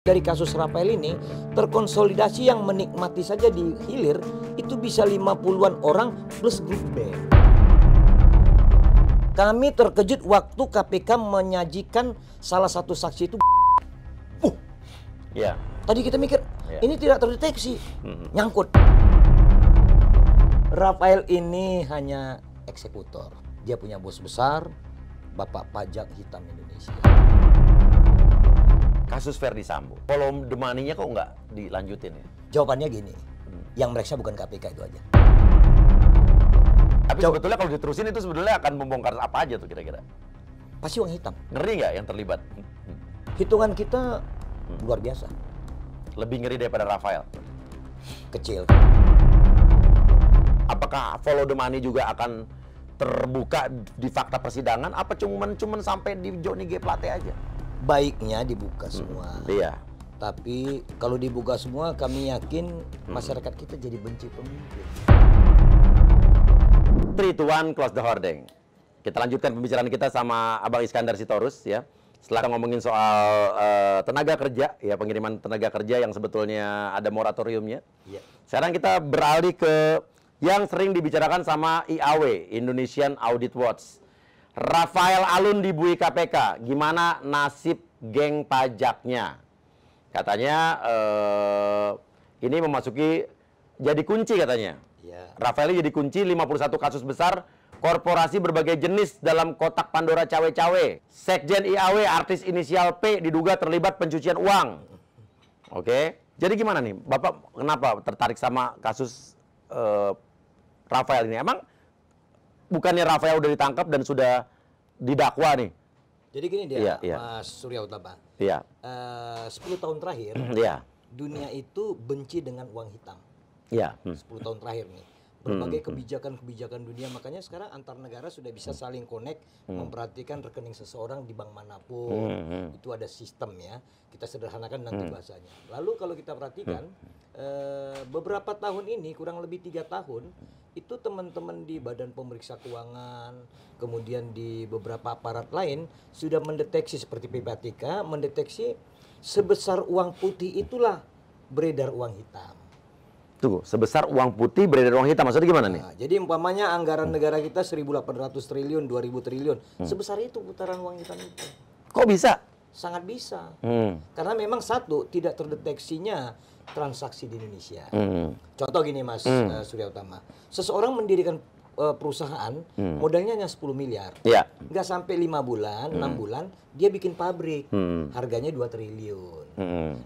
Dari kasus Rafael ini, terkonsolidasi yang menikmati saja di hilir itu bisa 50-an orang plus grup band. Kami terkejut waktu KPK menyajikan salah satu saksi itu. Ya. Tadi kita mikir, ini tidak terdeteksi, nyangkut. Rafael ini hanya eksekutor. Dia punya bos besar, Bapak Pajak Hitam Indonesia. Kasus Ferdy Sambo, volume the money-nya kok nggak dilanjutin ya? Jawabannya gini, yang mereka bukan KPK itu aja. Tapi sebetulnya kalau diterusin itu sebetulnya akan membongkar apa aja tuh kira-kira? Pasti uang hitam. Ngeri nggak yang terlibat? Hitungan kita luar biasa. Lebih ngeri daripada Rafael? Kecil. Apakah follow the money juga akan terbuka di fakta persidangan? Apa cuman sampai di Johnny G. Plate aja? Baiknya dibuka semua. Iya. Tapi kalau dibuka semua, kami yakin masyarakat kita jadi benci pemimpin. 3, 2, 1, close the hoarding. Kita lanjutkan pembicaraan kita sama Abang Iskandar Sitorus ya. Setelah ngomongin soal tenaga kerja, ya pengiriman tenaga kerja yang sebetulnya ada moratoriumnya. Iya. Sekarang kita beralih ke yang sering dibicarakan sama IAW, Indonesian Audit Watch. Rafael Alun dibui KPK, gimana nasib geng pajaknya? Katanya ini memasuki jadi kunci katanya. Ya. Rafael jadi kunci 51 kasus besar korporasi berbagai jenis dalam kotak Pandora cawe-cawe. Sekjen IAW artis inisial P diduga terlibat pencucian uang. Oke. Jadi gimana nih? Bapak kenapa tertarik sama kasus Rafael ini? Emang bukannya Rafael udah ditangkap dan sudah didakwa nih? Jadi gini dia, Iya. Mas Surya Utama. Iya. 10 tahun terakhir, Iya. dunia itu benci dengan uang hitam. Iya. 10 tahun terakhir nih. Berbagai kebijakan-kebijakan dunia, makanya sekarang antar negara sudah bisa saling connect, memperhatikan rekening seseorang di bank manapun. Itu ada sistem ya, kita sederhanakan nanti bahasanya. Lalu kalau kita perhatikan, beberapa tahun ini, kurang lebih 3 tahun, itu teman-teman di Badan Pemeriksa Keuangan, kemudian di beberapa aparat lain, sudah mendeteksi seperti PPATK, mendeteksi sebesar uang putih itulah beredar uang hitam. Tuh, sebesar uang putih beredar uang hitam. Maksudnya gimana nih? Nah, jadi umpamanya anggaran negara kita 1.800 triliun, 2.000 triliun. Sebesar itu putaran uang hitam itu. Kok bisa? Sangat bisa. Karena memang satu, tidak terdeteksinya transaksi di Indonesia. Contoh gini Mas Surya Utama. Seseorang mendirikan perusahaan, modalnya hanya 10 miliar. Iya. Nggak sampai 5 bulan, 6 bulan, dia bikin pabrik. Harganya 2 triliun.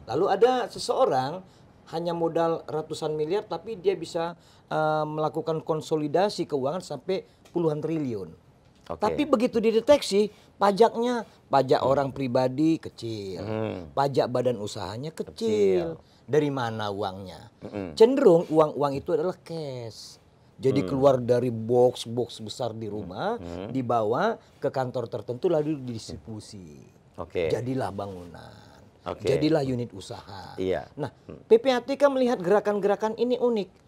Lalu ada seseorang hanya modal ratusan miliar tapi dia bisa melakukan konsolidasi keuangan sampai puluhan triliun. Tapi begitu dideteksi pajaknya, pajak orang pribadi kecil, pajak badan usahanya kecil. Dari mana uangnya? Cenderung uang-uang itu adalah cash. Jadi keluar dari box besar di rumah, dibawa ke kantor tertentu lalu didistribusi. Jadilah bangunan. Jadilah unit usaha. Iya. Nah, PPATK melihat gerakan-gerakan ini unik.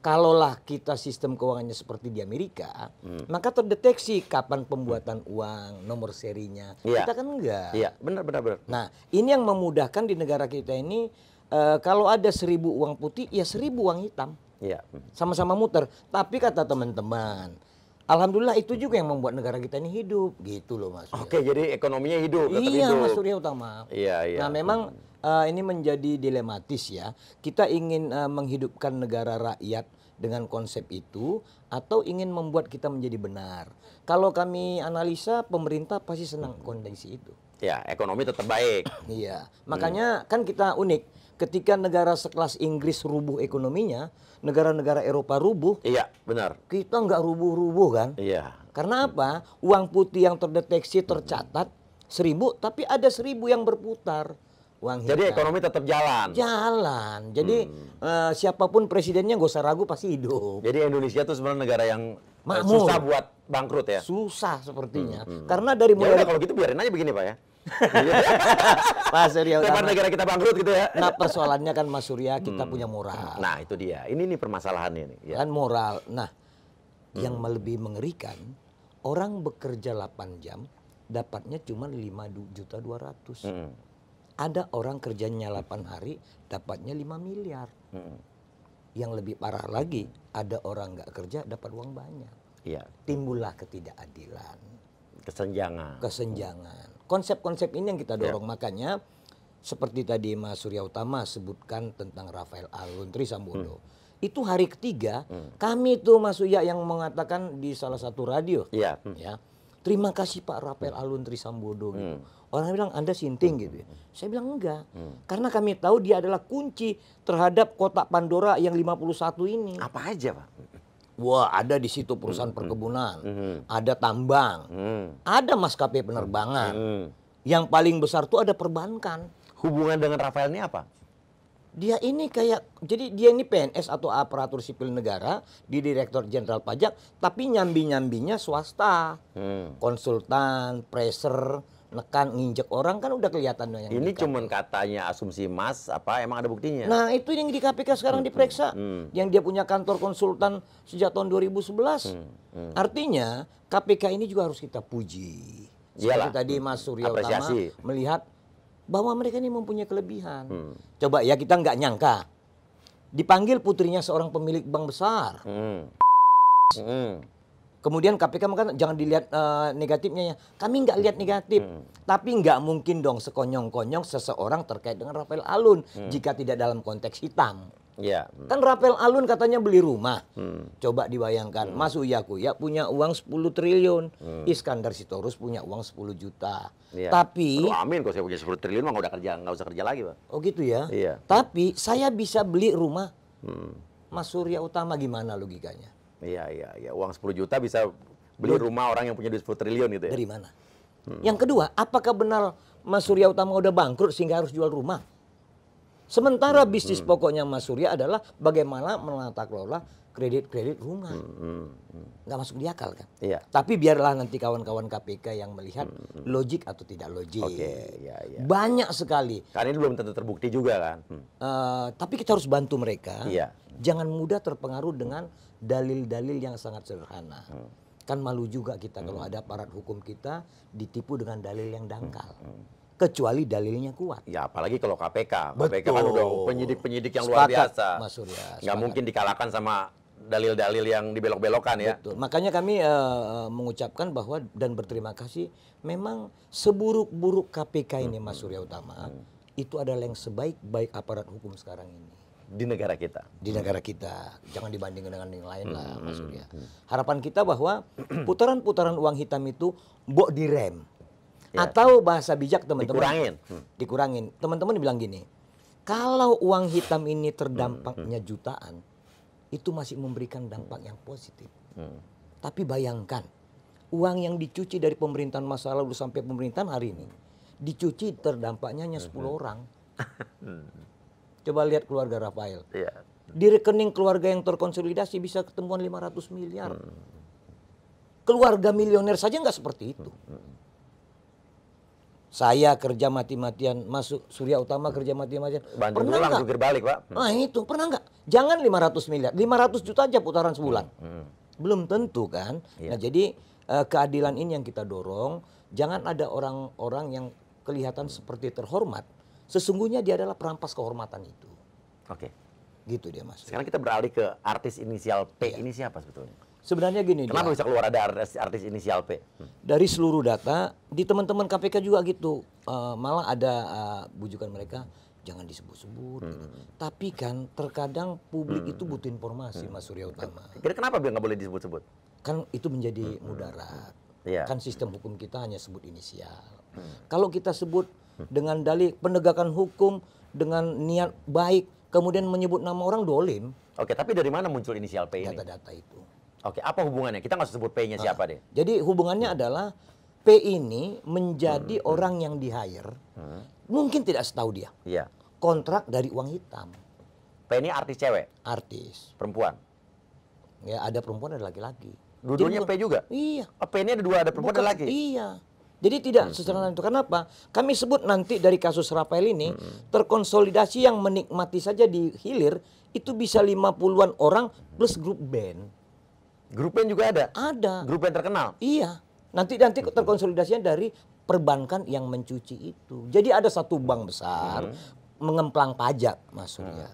Kalaulah kita sistem keuangannya seperti di Amerika, maka terdeteksi kapan pembuatan uang, nomor serinya. Iya. Kita kan enggak. Iya, benar. Nah, ini yang memudahkan di negara kita ini, kalau ada 1.000 uang putih, ya 1.000 uang hitam. Iya. Sama-sama muter. Tapi kata teman-teman, alhamdulillah itu juga yang membuat negara kita ini hidup, gitu loh Mas. Oke, jadi ekonominya hidup, tetap Iya hidup. Mas Surya Utama. Iya. Nah memang ini menjadi dilematis ya. Kita ingin menghidupkan negara rakyat dengan konsep itu atau ingin membuat kita menjadi benar. Kalau kami analisa pemerintah pasti senang kondisi itu. Ya, ekonomi tetap baik. Iya, makanya kan kita unik. Ketika negara sekelas Inggris rubuh ekonominya, negara-negara Eropa rubuh. Iya, benar. Kita nggak rubuh-rubuh kan? Iya. Karena apa? Uang putih yang terdeteksi tercatat 1.000, tapi ada 1.000 yang berputar. Uang hitam. Jadi ekonomi tetap jalan. Jalan. Jadi siapapun presidennya nggak usah ragu pasti hidup. Jadi Indonesia tuh sebenarnya negara yang Makmur. susah buat bangkrut ya. Susah sepertinya. Karena dari Ya mulai udah kalau gitu biarin aja begini Pak ya. Mas Surya Depan Utama. negara kita bangkrut gitu ya. Nah persoalannya kan Mas Surya kita punya moral. Nah itu dia. Ini nih permasalahannya nih. Ya. Kan moral. Nah yang lebih mengerikan, orang bekerja 8 jam dapatnya cuma 5.200.000. Ada orang kerjanya 8 hari dapatnya 5 miliar. Yang lebih parah lagi, ada orang nggak kerja dapat uang banyak. Iya. Timbullah ketidakadilan, Kesenjangan. Konsep-konsep ini yang kita dorong. Makanya seperti tadi Mas Surya Utama sebutkan tentang Rafael Alun Trisambodo. Itu hari ketiga kami itu Mas Surya yang mengatakan di salah satu radio. Iya. Ya. Terima kasih Pak Rafael Alun Trisambodo gitu. Orang bilang Anda sinting gitu ya. Saya bilang enggak. Karena kami tahu dia adalah kunci terhadap kotak Pandora yang 51 ini. Apa aja, Pak? Wah, ada di situ perusahaan perkebunan, ada tambang, ada maskapai penerbangan. Yang paling besar tuh ada perbankan. Hubungan dengan Rafael ini apa? Dia ini jadi dia ini PNS atau aparatur sipil negara di Direktur Jenderal Pajak, tapi nyambi-nyambinya swasta. Konsultan, pressure, nekan, nginjek orang kan udah kelihatan yang ini cuman katanya asumsi Mas, apa emang ada buktinya? Nah, itu yang di KPK sekarang diperiksa. Yang dia punya kantor konsultan sejak tahun 2011. Artinya KPK ini juga harus kita puji. Seperti tadi Mas Surya Utama melihat bahwa mereka ini mempunyai kelebihan. Coba ya kita nggak nyangka. Dipanggil putrinya seorang pemilik bank besar. Kemudian KPK mengatakan jangan dilihat negatifnya ya. Kami nggak lihat negatif. Tapi nggak mungkin dong sekonyong-konyong seseorang terkait dengan Rafael Alun jika tidak dalam konteks hitam. Ya. Kan Rafael Alun katanya beli rumah. Coba dibayangkan, Mas Uya Kuya punya uang 10 triliun. Iskandar Sitorus punya uang 10 juta. Ya. Tapi amin kalau saya punya 10 triliun mah nggak usah kerja lagi, Pak. Oh gitu ya? Iya. Tapi saya bisa beli rumah. Mas Surya Utama gimana logikanya? Iya. Uang 10 juta bisa beli rumah orang yang punya duit 10 triliun gitu ya. Dari mana? Yang kedua, apakah benar Mas Surya Utama udah bangkrut sehingga harus jual rumah? Sementara bisnis pokoknya Mas Surya adalah bagaimana menata kelola kredit rumah. Nggak masuk di akal kan? Iya. Tapi biarlah nanti kawan-kawan KPK yang melihat logik atau tidak logik. Iya. Banyak sekali. Karena ini belum tentu terbukti juga kan. Tapi kita harus bantu mereka. Iya. Jangan mudah terpengaruh dengan dalil-dalil yang sangat sederhana. Kan malu juga kita kalau ada aparat hukum kita ditipu dengan dalil yang dangkal. Kecuali dalilnya kuat. Ya apalagi kalau KPK. Betul. KPK kan udah penyidik-penyidik yang luar biasa. Mas Surya. Nggak mungkin dikalahkan sama dalil-dalil yang dibelok-belokan ya. Betul. Makanya kami mengucapkan bahwa dan berterima kasih. Memang seburuk-buruk KPK ini Mas Surya Utama. Itu adalah yang sebaik-baik aparat hukum sekarang ini. Di negara kita. Di negara kita. Jangan dibandingkan dengan yang lain lah Mas Surya. Harapan kita bahwa putaran-putaran uang hitam itu mbok direm. Ya. Atau bahasa bijak teman-teman dikurangin. Teman-teman bilang gini, kalau uang hitam ini terdampaknya jutaan, itu masih memberikan dampak yang positif. Tapi bayangkan, uang yang dicuci dari pemerintahan masa lalu sampai pemerintahan hari ini, dicuci terdampaknya hanya 10 orang. Coba lihat keluarga Rafael. Ya. Di rekening keluarga yang terkonsolidasi bisa ketemuan 500 miliar. Keluarga milioner saja nggak seperti itu. Saya kerja mati-matian, masuk Surya Utama kerja mati-matian. Bantu pulang jungkir balik, Pak. Nah itu, pernah nggak? Jangan 500 miliar, 500 juta aja putaran sebulan. Belum tentu kan? Iya. Nah jadi keadilan ini yang kita dorong. Jangan ada orang-orang yang kelihatan seperti terhormat. Sesungguhnya dia adalah perampas kehormatan itu. Oke. Gitu dia Mas. Sekarang kita beralih ke artis inisial P. Ini siapa sebetulnya? Sebenarnya gini. Kenapa bisa keluar ada artis inisial P? Dari seluruh data, di teman-teman KPK juga gitu. Malah ada bujukan mereka, jangan disebut-sebut. Gitu. Tapi kan terkadang publik itu butuh informasi Mas Surya Utama. Kenapa biar nggak boleh disebut-sebut? Kan itu menjadi mudarat. Iya. Kan sistem hukum kita hanya sebut inisial. Kalau kita sebut dengan dalih penegakan hukum, dengan niat baik, kemudian menyebut nama orang dolim. Oke, tapi dari mana muncul inisial P ini? Data-data itu. Oke, apa hubungannya? Kita nggak usah sebut P-nya siapa deh. Jadi hubungannya adalah P ini menjadi orang yang di-hire. Mungkin tidak setahu dia. Iya. Kontrak dari uang hitam. P ini artis cewek? Artis. Perempuan? Ya ada perempuan ada laki-laki. Dua-duanya P juga? Iya. Oh, P ini ada dua, ada perempuan ada laki? Iya. Jadi tidak sesederhana itu. Kenapa? Kami sebut nanti dari kasus Rafael ini, terkonsolidasi yang menikmati saja di hilir, itu bisa 50-an orang plus grup band. Grup band juga ada? Ada. Grup band terkenal? Iya. Nanti terkonsolidasinya dari perbankan yang mencuci itu. Jadi ada satu bank besar mengemplang pajak, Mas Surya.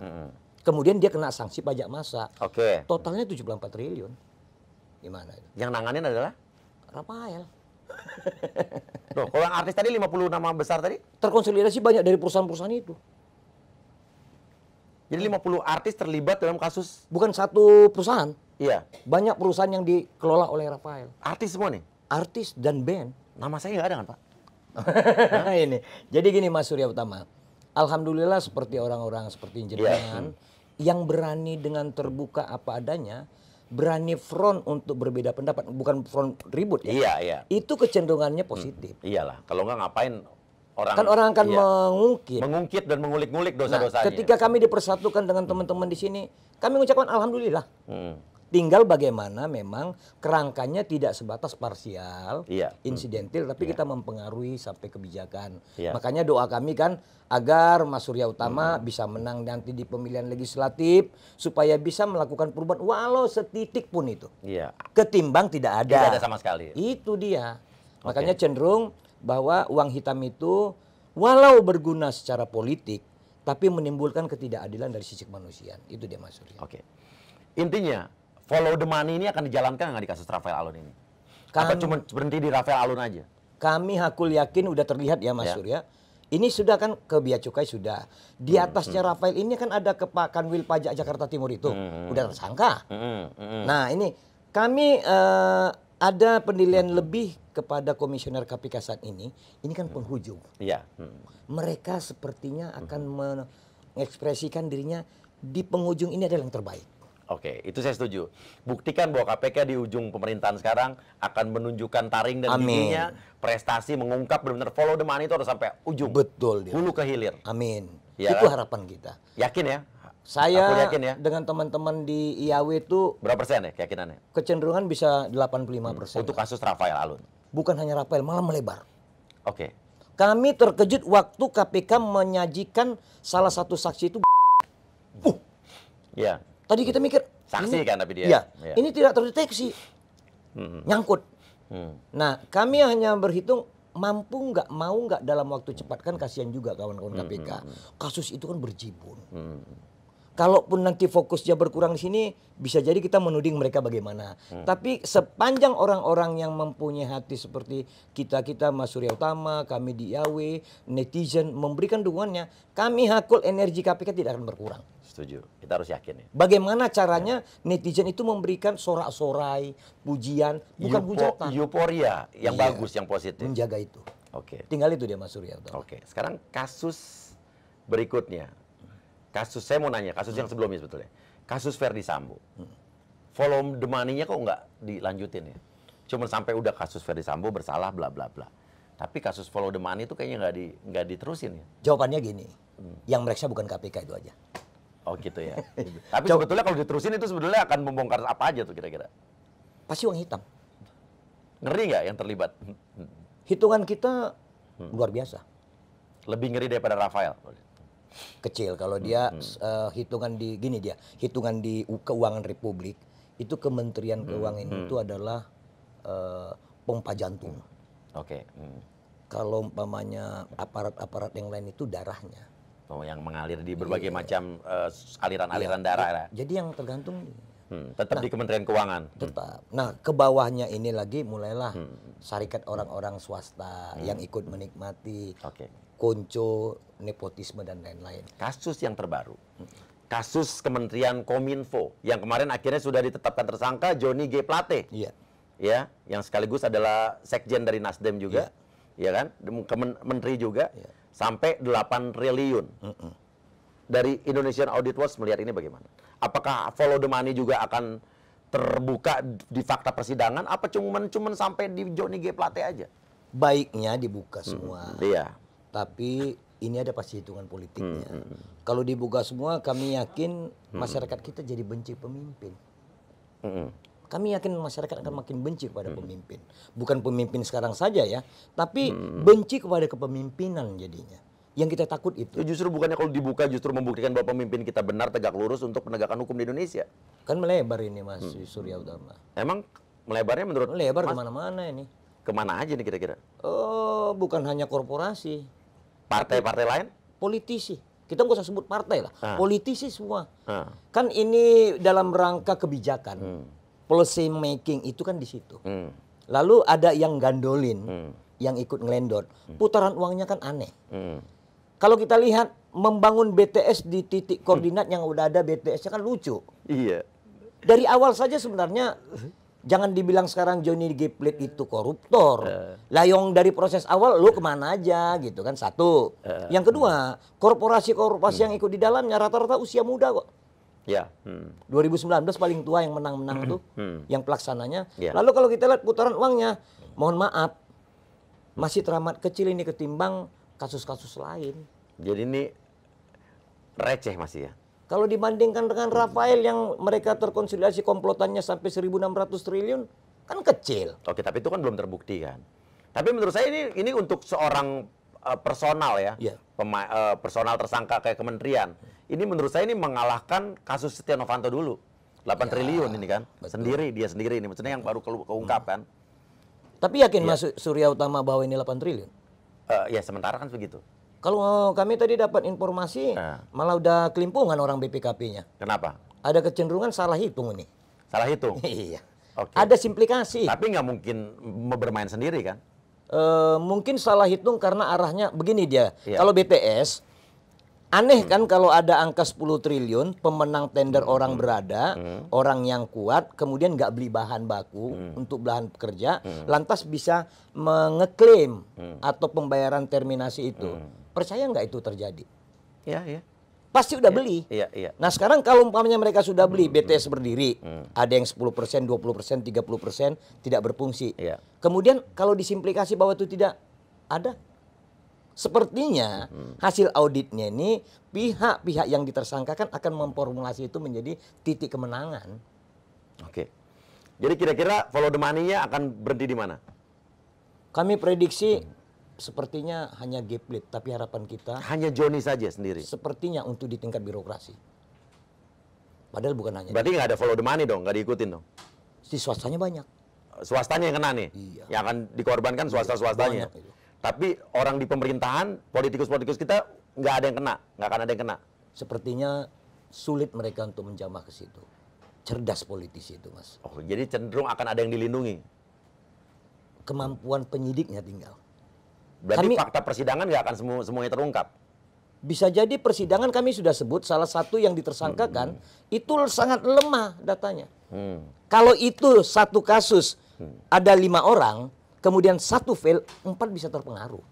Kemudian dia kena sanksi pajak massa. Oke. Totalnya 74 triliun. Gimana itu? Yang nanganin adalah? Rafael. Loh, kalau yang artis tadi 50 nama besar tadi? Terkonsolidasi banyak dari perusahaan-perusahaan itu. Jadi 50 artis terlibat dalam kasus? Bukan satu perusahaan. Iya. Banyak perusahaan yang dikelola oleh Rafael. Artis semua nih? Artis dan band. Nama saya nggak ada kan Pak? Ini. Jadi gini Mas Surya Utama. Alhamdulillah seperti orang-orang seperti jenengan yang berani dengan terbuka apa adanya, berani front untuk berbeda pendapat, bukan front ribut ya. Iya, iya. Itu kecenderungannya positif. Iyalah, kalau nggak ngapain orang Kan orang akan mengungkit dan mengulik-ngulik dosa-dosanya. Ketika kami dipersatukan dengan teman-teman di sini, kami mengucapkan alhamdulillah. Tinggal bagaimana memang kerangkanya tidak sebatas parsial, insidentil, tapi kita mempengaruhi sampai kebijakan. Makanya doa kami kan agar Mas Surya Utama bisa menang nanti di pemilihan legislatif, supaya bisa melakukan perubahan walau setitik pun itu. Ketimbang tidak ada. Tidak ada sama sekali. Itu dia. Makanya cenderung bahwa uang hitam itu walau berguna secara politik, tapi menimbulkan ketidakadilan dari sisi kemanusiaan. Itu dia Mas Surya. Oke. Intinya, follow the money ini akan dijalankan nggak di kasus Rafael Alun ini? Apa cuma berhenti di Rafael Alun aja? Kami hakul yakin udah terlihat ya Mas Surya. Ini sudah kan ke Bea Cukai sudah. Di atasnya Rafael ini kan ada ke Pak Kanwil Pajak Jakarta Timur itu. Udah tersangka. Nah ini kami ada penilaian lebih kepada komisioner KPK saat ini. Ini kan penghujung. Mereka sepertinya akan mengekspresikan dirinya di penghujung ini adalah yang terbaik. Oke, itu saya setuju. Buktikan bahwa KPK di ujung pemerintahan sekarang akan menunjukkan taring dan giginya, prestasi mengungkap benar-benar follow the money itu harus sampai ujung. Betul dia. Hulu ke hilir. Amin. Ya, itu harapan kita. Yakin ya? Saya Aku yakin ya. dengan teman-teman di IAW itu berapa persen ya keyakinannya? Kecenderungan bisa 85%. Untuk kasus Rafael Alun. Bukan hanya Rafael, malah melebar. Oke. Kami terkejut waktu KPK menyajikan salah satu saksi itu. Iya. Tadi kita mikir saksi kan tapi dia. Ya, ini tidak terdeteksi. Nyangkut. Nah, kami hanya berhitung mampu nggak, mau nggak dalam waktu cepat, kan kasihan juga kawan-kawan KPK. Kasus itu kan berjibun. Kalaupun nanti fokusnya berkurang di sini, bisa jadi kita menuding mereka bagaimana. Tapi sepanjang orang-orang yang mempunyai hati seperti kita Mas Surya Utama, kami di IAW, netizen memberikan dukungannya, kami hakul energi KPK tidak akan berkurang. Setuju, kita harus yakin ya. Bagaimana caranya netizen itu memberikan sorak-sorai, pujian, bukan hujatan. Euforia yang bagus, yang positif. Menjaga itu. Oke. Tinggal itu dia Mas Surya Utama. Oke, sekarang kasus berikutnya. Kasus, saya mau nanya, kasus yang sebelumnya sebetulnya. Kasus Verdi Sambo. Follow the money-nya kok nggak dilanjutin ya? Cuma sampai udah kasus Verdi Sambo bersalah bla bla bla. Tapi kasus follow the money itu kayaknya nggak diterusin ya? Jawabannya gini, yang mereka bukan KPK itu aja. Oh gitu ya. Tapi sebetulnya kalau diterusin itu sebetulnya akan membongkar apa aja tuh kira-kira? Pasti uang hitam. Ngeri nggak yang terlibat? Hitungan kita luar biasa. Lebih ngeri daripada Rafael. Kecil kalau dia hitungan di hitungan di keuangan Republik itu Kementerian Keuangan itu adalah pompa jantung. Oke. Kalau umpamanya aparat-aparat yang lain itu darahnya. Oh, yang mengalir di berbagai macam aliran-aliran darah. Jadi yang tergantung tetap di Kementerian Keuangan. Tetap. Nah, ke bawahnya ini lagi mulailah syarikat orang-orang swasta yang ikut menikmati. Konco, nepotisme dan lain-lain. Kasus yang terbaru. Kasus Kementerian Kominfo yang kemarin akhirnya sudah ditetapkan tersangka Johnny G. Plate. Iya. Ya, yang sekaligus adalah sekjen dari Nasdem juga. Ya kan? Menteri juga. Sampai 8 triliun. Dari Indonesian Audit Watch melihat ini bagaimana? Apakah follow the money juga akan terbuka di fakta persidangan? Apa cuman sampai di Johnny G. Plate aja? Baiknya dibuka semua. Iya. Tapi ini ada pasti hitungan politiknya. Kalau dibuka semua, kami yakin masyarakat kita jadi benci pemimpin. Kami yakin masyarakat akan makin benci kepada pemimpin. Bukan pemimpin sekarang saja ya, tapi benci kepada kepemimpinan jadinya. Yang kita takut itu. Justru bukannya kalau dibuka justru membuktikan bahwa pemimpin kita benar tegak lurus untuk penegakan hukum di Indonesia. Kan melebar ini Mas Surya Utama. Emang melebarnya menurut melebar kemana-mana ini. Kemana aja nih kira-kira? Bukan hanya korporasi, Partai-partai lain? politisi. Kita nggak usah sebut partai lah, politisi semua. Ah. Kan ini dalam rangka kebijakan, policy making itu kan di situ. Lalu ada yang gandolin, yang ikut ngelendor. Putaran uangnya kan aneh. Kalau kita lihat membangun BTS di titik koordinat yang udah ada BTS-nya kan lucu. Iya. Dari awal saja sebenarnya jangan dibilang sekarang Johnny G. Plate itu koruptor. Lah yang dari proses awal lu kemana aja gitu kan, satu. Yang kedua, korporasi-korporasi yang ikut di dalamnya rata-rata usia muda kok. Ya. 2019 paling tua yang menang-menang tuh, yang pelaksananya. Ya. Lalu kalau kita lihat putaran uangnya, mohon maaf, masih teramat kecil ini ketimbang kasus-kasus lain. Jadi ini receh masih ya? Kalau dibandingkan dengan Rafael yang mereka terkonsolidasi komplotannya sampai 1.600 triliun, kan kecil. Oke, tapi itu kan belum terbukti kan. Tapi menurut saya ini untuk seorang personal ya, Iya. personal tersangka kayak kementerian. Ini menurut saya ini mengalahkan kasus Setia Novanto dulu. 8 triliun ini kan. betul. Dia sendiri ini. Maksudnya yang baru keungkap kan. Tapi yakin Mas Surya Utama bahwa ini 8 triliun? Ya sementara kan begitu. Kalau kami tadi dapat informasi, malah udah kelimpungan orang BPKP-nya. Kenapa? Ada kecenderungan salah hitung ini. Salah hitung? Iya. Oke. Ada simplikasi. Tapi nggak mungkin bermain sendiri kan? Mungkin salah hitung karena arahnya begini dia. Iya. Kalau BTS, aneh kan kalau ada angka 10 triliun, pemenang tender orang berada, orang yang kuat, kemudian nggak beli bahan baku untuk bahan pekerja, lantas bisa mengeklaim atau pembayaran terminasi itu. Percaya nggak itu terjadi? Iya, iya. Pasti udah beli. Iya, iya. Nah sekarang kalau umpamanya mereka sudah beli, BTS berdiri, ada yang 10%, 20%, 30% tidak berfungsi. Iya. Kemudian kalau disimplikasi bahwa itu tidak ada, sepertinya hasil auditnya ini pihak-pihak yang ditersangkakan akan memformulasi itu menjadi titik kemenangan. Oke. Jadi kira-kira follow the money-nya akan berhenti di mana? Kami prediksi sepertinya hanya G-Plate, tapi harapan kita Hanya Joni saja sendiri. sepertinya untuk di tingkat birokrasi. Padahal bukan hanya Berarti nggak ada follow the money dong, nggak diikutin dong. di swastanya banyak. Swastanya yang kena nih. Iya. Yang akan dikorbankan swasta-swastanya. Banyak itu. Tapi orang di pemerintahan, politikus-politikus kita nggak ada yang kena, nggak akan ada yang kena. Sepertinya sulit mereka untuk menjamah ke situ. Cerdas politisi itu, Mas. Oh, jadi cenderung akan ada yang dilindungi. Kemampuan penyidiknya tinggal. Berarti Kami- fakta persidangan nggak akan semuanya terungkap. Bisa jadi persidangan kami sudah sebut salah satu yang ditersangkakan itu sangat lemah datanya. Kalau itu satu kasus ada 5 orang, kemudian satu fail, 4 bisa terpengaruh.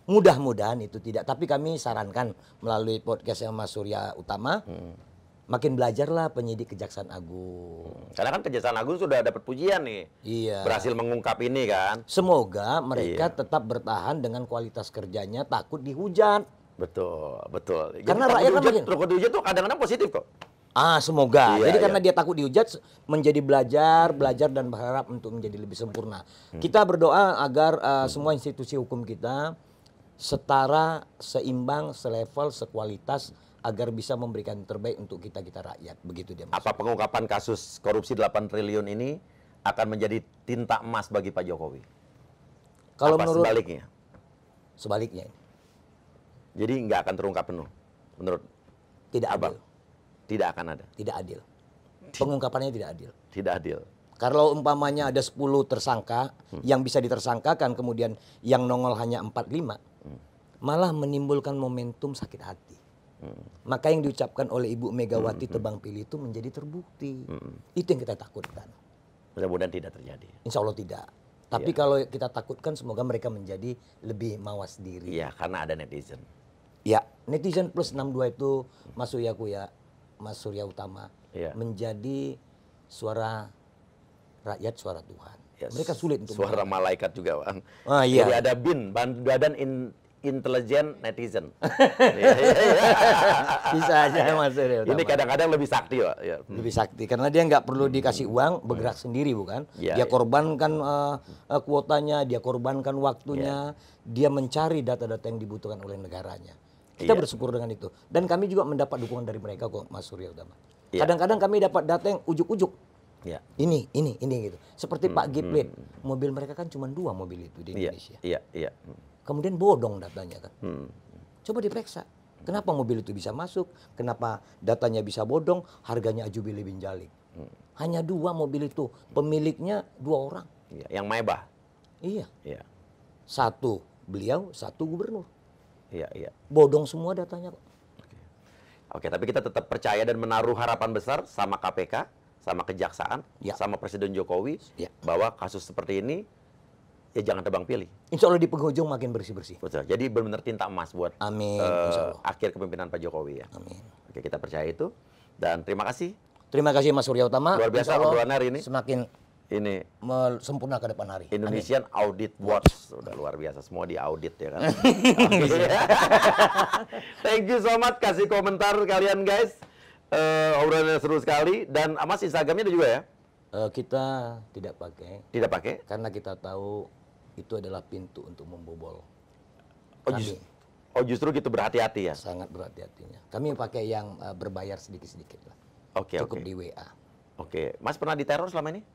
Mudah-mudahan itu tidak. Tapi kami sarankan melalui podcastnya Mas Surya Utama, makin belajarlah penyidik Kejaksaan Agung. Karena kan Kejaksaan Agung sudah dapat pujian nih. Iya. Berhasil mengungkap ini kan. Semoga mereka tetap bertahan dengan kualitas kerjanya, takut dihujat. Betul, betul. Karena Jadi rakyat kan takut makin- dihujat tuh kadang-kadang positif kok. Semoga. Iya, Jadi iya. karena dia takut dihujat, menjadi belajar dan berharap untuk menjadi lebih sempurna. Kita berdoa agar semua institusi hukum kita setara, seimbang, selevel, sekualitas, agar bisa memberikan yang terbaik untuk kita rakyat. Begitu dia, Mas. Apa pengungkapan kasus korupsi 8 triliun ini akan menjadi tinta emas bagi Pak Jokowi? Kalau Apa menurut sebaliknya? ini, Jadi nggak akan terungkap penuh, menurut tidak Abang? adil. Tidak akan ada. Tidak adil. Pengungkapannya tidak adil. Tidak adil. Kalau umpamanya ada 10 tersangka yang bisa ditersangkakan, kemudian yang nongol hanya 4-5, malah menimbulkan momentum sakit hati. Maka yang diucapkan oleh Ibu Megawati tebang pilih itu menjadi terbukti. Itu yang kita takutkan. Mudah-mudahan tidak terjadi. Insya Allah tidak. Tapi kalau kita takutkan semoga mereka menjadi lebih mawas diri. Iya, karena ada netizen. Ya, netizen plus 62 itu Mas Surya Utama Iya. menjadi suara rakyat, suara Tuhan. Yes. Mereka sulit untuk Suara malaikat juga, Bang. Iya. Jadi ada BIN, Badan Intelijen Netizen. Iya, iya, iya. Bisa aja Mas Surya Utama. Ini kadang-kadang lebih sakti, Pak. Ya. Lebih sakti karena dia nggak perlu dikasih uang, bergerak sendiri bukan? Iya, Dia iya. korbankan kuotanya, dia korbankan waktunya, dia mencari data-data yang dibutuhkan oleh negaranya. Kita Iya. bersyukur dengan itu. Dan kami juga mendapat dukungan dari mereka kok, Mas Surya Utama. Iya. Kadang-kadang kami dapat data yang ujuk-ujuk. Ya. Ini gitu. Seperti Pak Giplet, mobil mereka kan cuma 2 mobil itu di Indonesia. Iya. Kemudian bodong datanya kan. Coba diperiksa. Kenapa mobil itu bisa masuk? Kenapa datanya bisa bodong? Harganya ajubili bin jalik. Hanya 2 mobil itu, pemiliknya 2 orang. Iya, yang mewah. Iya. Iya. 1 beliau, 1 gubernur. Iya. Bodong semua datanya kok. Oke, tapi kita tetap percaya dan menaruh harapan besar sama KPK, sama Kejaksaan, Ya. sama Presiden Jokowi, Ya. bahwa kasus seperti ini ya jangan tebang pilih. Insya Allah di penghujung makin bersih-bersih. Betul. Jadi benar-benar tinta emas buat Amin, insya Allah. akhir kepemimpinan Pak Jokowi ya. Amin. Oke, kita percaya itu. Dan terima kasih. Terima kasih Mas Surya Utama. Luar biasa Insya Allah obrolan hari ini. Semakin Ini sempurna ke depan hari. Indonesian Audit Watch. Udah luar biasa, semua diaudit ya kan. Thank you so much, kasih komentar kalian guys. Obrolannya seru sekali. Dan Mas Instagramnya ada juga ya? Kita tidak pakai Tidak pakai? karena kita tahu itu adalah pintu untuk membobol. Oh, Kami justru gitu, berhati-hati ya? sangat berhati-hatinya. Kami pakai yang berbayar sedikit-sedikit lah. Oke. Cukup di WA. Oke, Mas pernah diteror selama ini?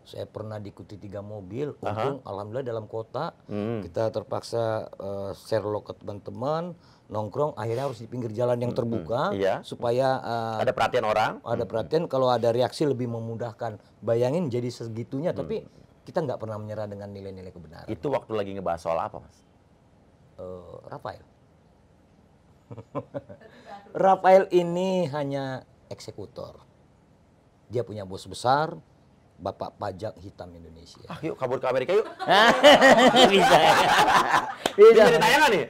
Saya pernah diikuti 3 mobil, untung alhamdulillah dalam kota. Kita terpaksa share log ke teman-teman, nongkrong, akhirnya harus di pinggir jalan yang terbuka Iya. supaya Ada perhatian orang? ada perhatian, kalau ada reaksi lebih memudahkan. Bayangin jadi segitunya, tapi kita nggak pernah menyerah dengan nilai-nilai kebenaran. Itu waktu lagi ngebahas soal apa, Mas? Rafael. Rafael ini hanya eksekutor. Dia punya bos besar, Bapak Pajak Hitam Indonesia. Ah, yuk kabur ke Amerika yuk. Bisa. Bisa ditayangkan nih?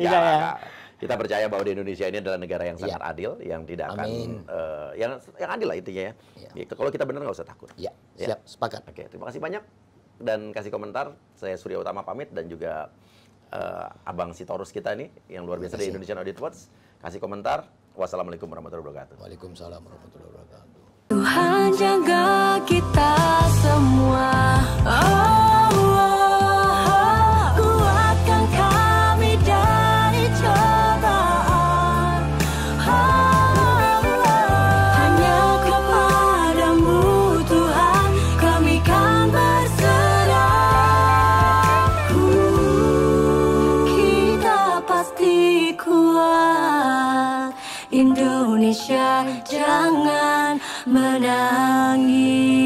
Bisa ya. Kita percaya bahwa di Indonesia ini adalah negara yang sangat adil, yang tidak akan, yang adil lah intinya ya. Ya, kalau kita benar nggak usah takut. Ya, siap, sepakat. Oke, terima kasih banyak dan kasih komentar. Saya Surya Utama pamit dan juga Abang Sitorus kita nih yang luar biasa di Indonesian Audit Watch. Kasih komentar. Wassalamualaikum warahmatullahi wabarakatuh. Waalaikumsalam warahmatullahi wabarakatuh. Tuhan jaga kita semua. Kuatkan kami dari cobaan. Hanya kepadamu Tuhan kami kan berserah. Kita pasti kuat. Indonesia jangan menangis.